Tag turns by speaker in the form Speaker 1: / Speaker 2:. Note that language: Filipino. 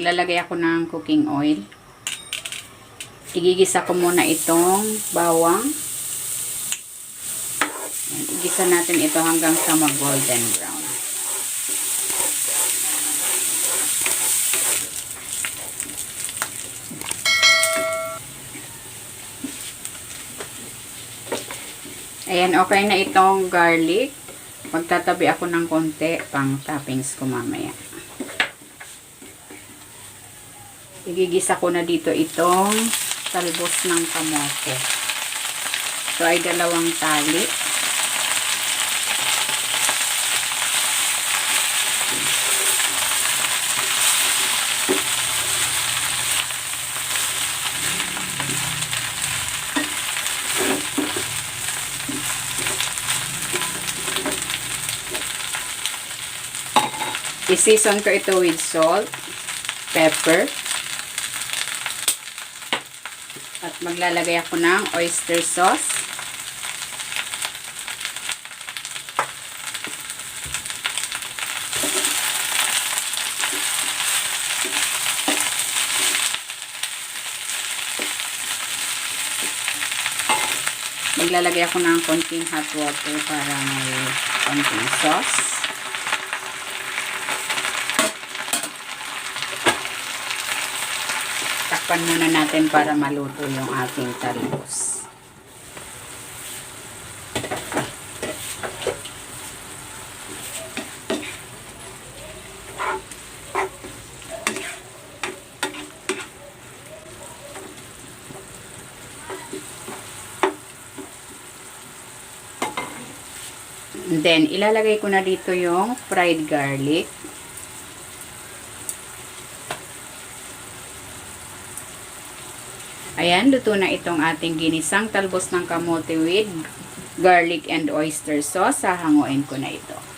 Speaker 1: maglalagay ako ng cooking oil. Igigisa ko muna itong bawang. Igisa natin ito hanggang sa mag-golden brown. Ayan, okay na itong garlic. Magtatabi ako ng konti pang toppings ko mamaya. Igigisa ko na dito itong talbos ng kamote. Ito ay 2 tali. I-season ko ito with salt, pepper, at maglalagay ako ng oyster sauce. Maglalagay ako ng konting hot water para may konting sauce. Takpan muna natin para maluto yung ating talbos. And then, ilalagay ko na dito yung fried garlic. Ayan, luto na itong ating ginisang talbos ng kamote with garlic and oyster sauce. Sahanguin ko na ito.